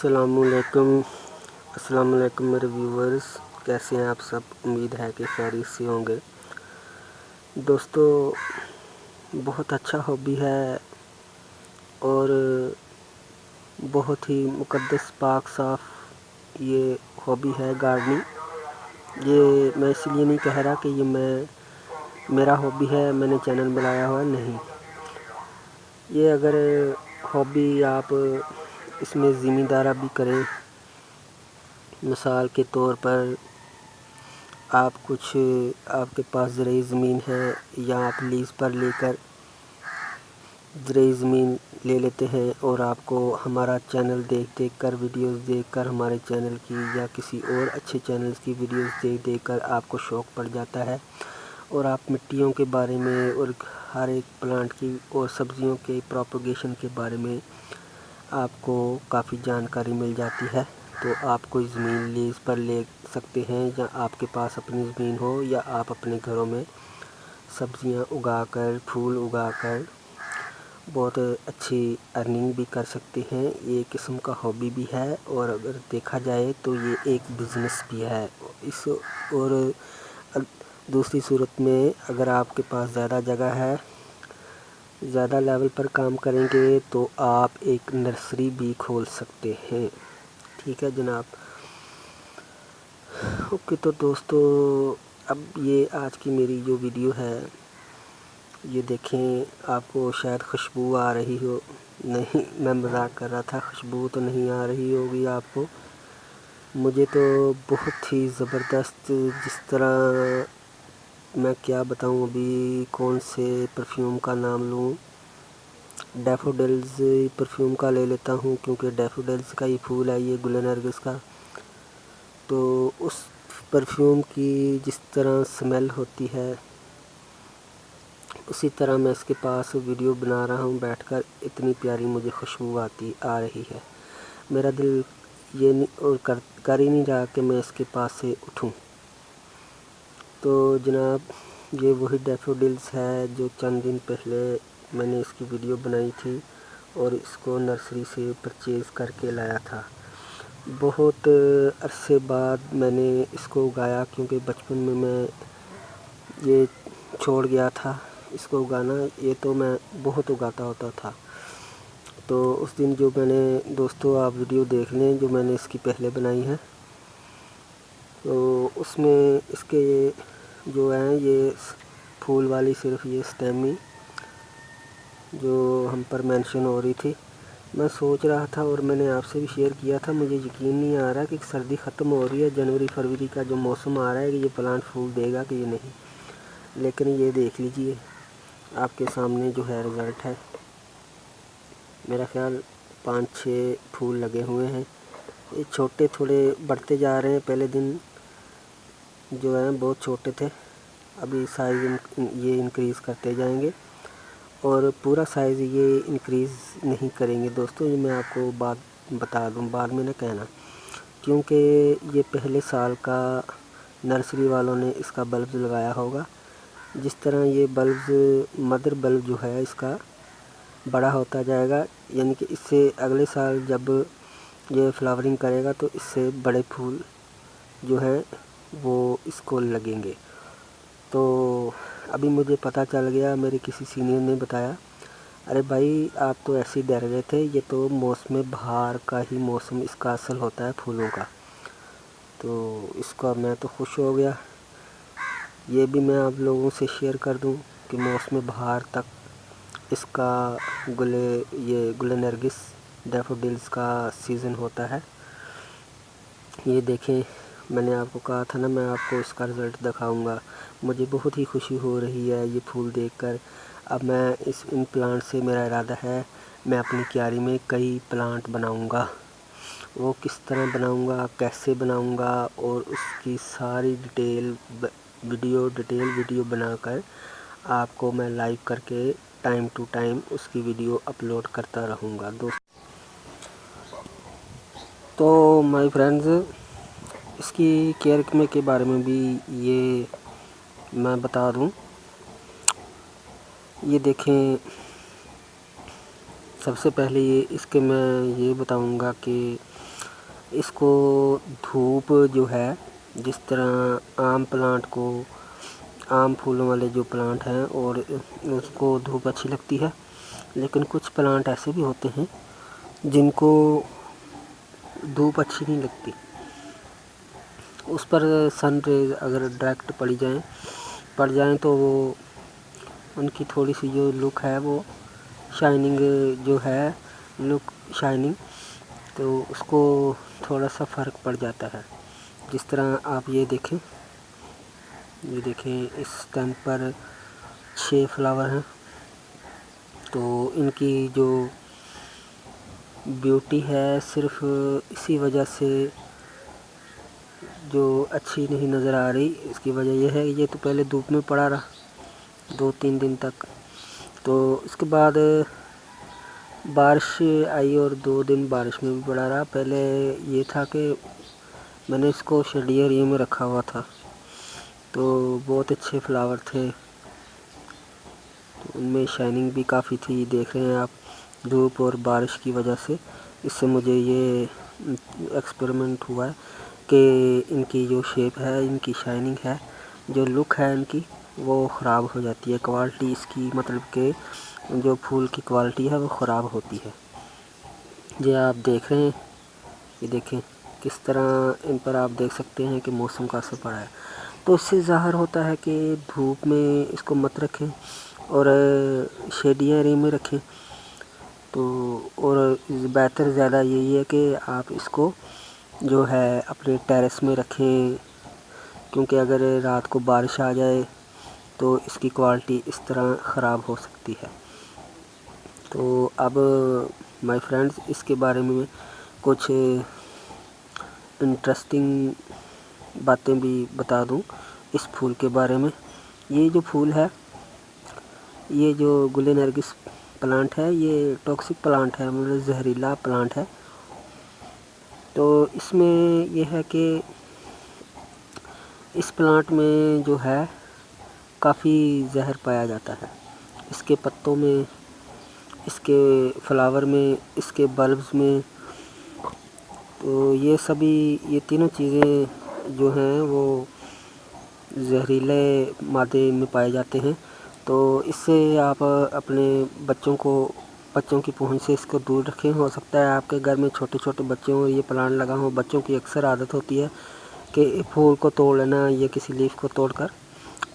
अस्सलाम वालेकुम मेरे व्यूवर्स, कैसे हैं आप सब। उम्मीद है कि खैरियत से होंगे। दोस्तों, बहुत अच्छा हॉबी है और बहुत ही मुक़द्दस पाक साफ़ ये हॉबी है गार्डनिंग। ये मैं इसलिए नहीं कह रहा कि ये मेरा हॉबी है, मैंने चैनल बनाया हुआ नहीं। ये अगर हॉबी आप इसमें ज़िम्मेदारा भी करें, मिसाल के तौर पर आप आपके पास ज़राई ज़मीन है या आप लीज़ पर लेकर ज़राई ज़मीन ले लेते हैं और आपको हमारा चैनल देख कर वीडियोस देखकर हमारे चैनल की या किसी और अच्छे चैनल्स की वीडियोस देख कर आपको शौक़ पड़ जाता है और आप मिट्टियों के बारे में और हर एक प्लांट की और सब्ज़ियों के प्रोपगेशन के बारे में आपको काफ़ी जानकारी मिल जाती है। तो आप कोई ज़मीन लीज़ पर ले सकते हैं या आपके पास अपनी ज़मीन हो या आप अपने घरों में सब्ज़ियां उगाकर फूल उगाकर बहुत अच्छी अर्निंग भी कर सकते हैं। ये किस्म का हॉबी भी है और अगर देखा जाए तो ये एक बिज़नेस भी है। और दूसरी सूरत में अगर आपके पास ज़्यादा जगह है, ज़्यादा लेवल पर काम करेंगे तो आप एक नर्सरी भी खोल सकते हैं। ठीक है जनाब। ओके, तो दोस्तों, अब ये आज की मेरी जो वीडियो है, ये देखें, आपको शायद खुशबू आ रही हो। नहीं, मैं मजाक कर रहा था, खुशबू तो नहीं आ रही होगी आपको। मुझे तो बहुत ही ज़बरदस्त, जिस तरह मैं क्या बताऊं, अभी कौन से परफ्यूम का नाम लूं। डैफोडिल्स परफ्यूम का ले लेता हूं, क्योंकि डैफोडिल्स का ही फूल है ये, गुलनर्गिस का। तो उस परफ्यूम की जिस तरह स्मेल होती है, उसी तरह मैं इसके पास वीडियो बना रहा हूं बैठकर। इतनी प्यारी मुझे खुशबू आ रही है। मेरा दिल ये नहीं और कर ही नहीं रहा कि मैं इसके पास से उठूं। तो जनाब, ये वही डैफोडिल्स है जो चंद दिन पहले मैंने इसकी वीडियो बनाई थी और इसको नर्सरी से परचेज़ करके लाया था। बहुत अरसे बाद मैंने इसको उगाया, क्योंकि बचपन में मैं ये छोड़ गया था इसको उगाना। ये तो मैं बहुत उगाता होता था। तो उस दिन जो मैंने, दोस्तों आप वीडियो देख लें जो मैंने इसकी पहले बनाई है, तो उसमें इसके जो हैं ये फूल वाली सिर्फ ये स्टेमी जो हम पर मेंशन हो रही थी। मैं सोच रहा था और मैंने आपसे भी शेयर किया था, मुझे यकीन नहीं आ रहा कि सर्दी ख़त्म हो रही है, जनवरी फरवरी का जो मौसम आ रहा है कि ये प्लांट फूल देगा कि ये नहीं। लेकिन ये देख लीजिए, आपके सामने जो है रिज़ल्ट है। मेरा ख्याल 5-6 फूल लगे हुए हैं। ये छोटे थोड़े बढ़ते जा रहे हैं। पहले दिन जो है बहुत छोटे थे, अभी साइज़ ये इंक्रीज़ करते जाएंगे और पूरा साइज़ ये इंक्रीज़ नहीं करेंगे। दोस्तों, ये मैं आपको बात बता दूं, बाद में न कहना, क्योंकि ये पहले साल का नर्सरी वालों ने इसका बल्ब लगाया होगा। जिस तरह ये बल्ब, मदर बल्ब जो है इसका बड़ा होता जाएगा, यानी कि इससे अगले साल जब ये फ्लावरिंग करेगा तो इससे बड़े फूल जो हैं वो इसको लगेंगे। तो अभी मुझे पता चल गया, मेरे किसी सीनियर ने बताया, अरे भाई आप तो ऐसे ही डर गए थे, ये तो मौसम बहार का ही मौसम इसका असल होता है फूलों का। तो इसका मैं तो खुश हो गया। ये भी मैं आप लोगों से शेयर कर दूं कि मौसम बहार तक इसका ये गुलनर्गिस डैफोडिल्स का सीज़न होता है। ये देखें, मैंने आपको कहा था ना मैं आपको इसका रिज़ल्ट दिखाऊंगा। मुझे बहुत ही खुशी हो रही है ये फूल देखकर। अब मैं इन प्लांट से, मेरा इरादा है मैं अपनी क्यारी में कई प्लांट बनाऊंगा। वो किस तरह बनाऊंगा, कैसे बनाऊंगा, और उसकी सारी डिटेल वीडियो बनाकर आपको मैं लाइव करके टाइम टू टाइम उसकी वीडियो अपलोड करता रहूँगा। तो माय फ्रेंड्स, इसकी केयर के बारे में भी ये मैं बता दूं। ये देखें, सबसे पहले इसके मैं ये बताऊंगा कि اس کو دھوپ جو ہے، جس طرح عام پلانٹ کو، عام پھولوں والے جو پلانٹ ہیں اور اس کو دھوپ اچھی لگتی ہے، لیکن کچھ پلانٹ ایسے بھی ہوتے ہیں جن کو دھوپ اچھی نہیں لگتی، اس پر سن ریز اگر ڈائریکٹ پڑ جائیں تو وہ ان کی تھوڑی سی جو لک ہے وہ شائننگ جو ہے، لک شائننگ، تو اس کو تھوڑا سا فرق پڑ جاتا ہے۔ جس طرح آپ یہ دیکھیں اس اسٹیم پر 6 فلاور ہیں، تو ان کی جو بیوٹی ہے صرف اسی وجہ سے جو اچھی نہیں نظر آ رہی، اس کی وجہ یہ ہے یہ تو پہلے دھوپ میں پڑا رہا 2-3 دن تک، تو اس کے بعد بارش آئی اور 2 دن بارش میں بھی پڑا رہا۔ پہلے یہ تھا کہ میں نے اس کو شیڈی ایریا میں رکھا ہوا تھا، تو بہت اچھے فلاور تھے، تو ان میں شائننگ بھی کافی تھی، دیکھ رہے ہیں آپ، دھوپ اور بارش کی وجہ سے اس سے مجھے یہ ایکسپیریمنٹ ہوا ہے کہ ان کی جو شیپ ہے، ان کی شائننگ ہے، جو لک ہے ان کی، وہ خراب ہو جاتی ہے، کوالٹی اس کی، مطلب کہ جو پھول کی کوالٹی ہے وہ خراب ہوتی ہے۔ یہ آپ دیکھ رہے ہیں، یہ دیکھیں کس طرح ان پر آپ دیکھ سکتے ہیں کہ موسم کا اثر پڑا ہے، تو اس سے ظاہر ہوتا ہے کہ دھوپ میں اس کو مت رکھیں اور شیڈی ایریا میں رکھیں، تو اور بہتر زیادہ یہی ہے کہ آپ اس کو جو ہے اپنے ٹیرس میں رکھیں، کیونکہ اگر رات کو بارش آ جائے تو اس کی کوالٹی اس طرح خراب ہو سکتی ہے۔ تو اب مائی فرینڈز، اس کے بارے میں کچھ انٹرسٹنگ باتیں بھی بتا دوں اس پھول کے بارے میں۔ یہ جو پھول ہے، یہ جو گل نرگس پلانٹ ہے، یہ ٹاکسک پلانٹ ہے، مطلب زہریلا پلانٹ ہے، تو اس میں یہ ہے کہ اس پلانٹ میں جو ہے کافی زہر پایا جاتا ہے، اس کے پتوں میں، اس کے فلاور میں، اس کے بلبز میں، تو یہ تینوں چیزیں جو ہیں وہ زہریلے مادے میں پائے جاتے ہیں، تو اس سے آپ اپنے بچوں کی پہنچ سے اس کو دور رکھیں۔ ہو سکتا ہے آپ کے گھر میں چھوٹے چھوٹے بچے ہوں، یہ پلانٹ لگا ہوں، بچوں کی اکثر عادت ہوتی ہے کہ پھول کو توڑ لینا یا کسی لیف کو توڑ کر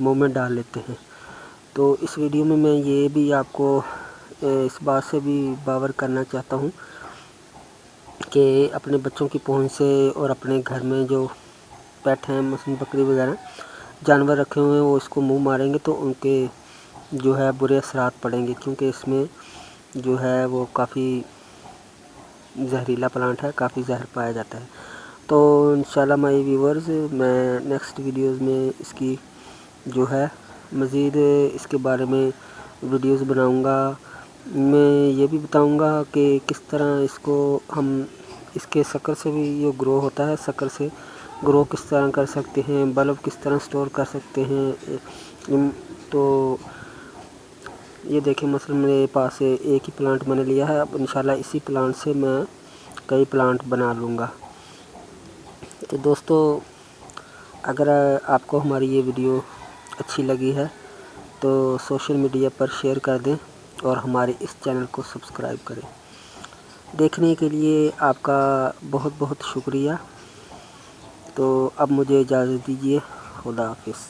منہ میں ڈال لیتے ہیں، تو اس ویڈیو میں میں یہ بھی آپ کو اس بات سے بھی باور کرنا چاہتا ہوں کہ اپنے بچوں کی پہنچ سے اور اپنے گھر میں جو پیٹ ہیں، مثلاً بکری وغیرہ جانور رکھے ہوئے ہیں، وہ اس کو منہ ماریں گے تو ان کے جو ہے برے اثرات پڑیں گے، کیونکہ اس میں جو ہے وہ کافی زہریلا پلانٹ ہے، کافی زہر پایا جاتا ہے۔ تو انشاءاللہ مائی ویورز، میں نیکسٹ ویڈیوز میں اس کی جو ہے مزید اس کے بارے میں ویڈیوز بناؤں گا۔ میں یہ بھی بتاؤں گا کہ کس طرح اس کو ہم اس کے سکر سے بھی یہ گرو ہوتا ہے، سکر سے گرو کس طرح کر سکتے ہیں، بلب کس طرح سٹور کر سکتے ہیں۔ تو یہ دیکھیں، مثلا میرے پاس ایک ہی پلانٹ میں نے لیا ہے، اب انشاءاللہ اسی پلانٹ سے میں کئی پلانٹ بنا لوں گا۔ تو دوستو، اگر آپ کو ہماری یہ ویڈیو اچھی لگی ہے تو سوشل میڈیا پر شیئر کر دیں اور ہمارے اس چینل کو سبسکرائب کریں۔ دیکھنے کے لیے آپ کا بہت بہت شکریہ۔ تو اب مجھے اجازت دیجیے، خدا حافظ۔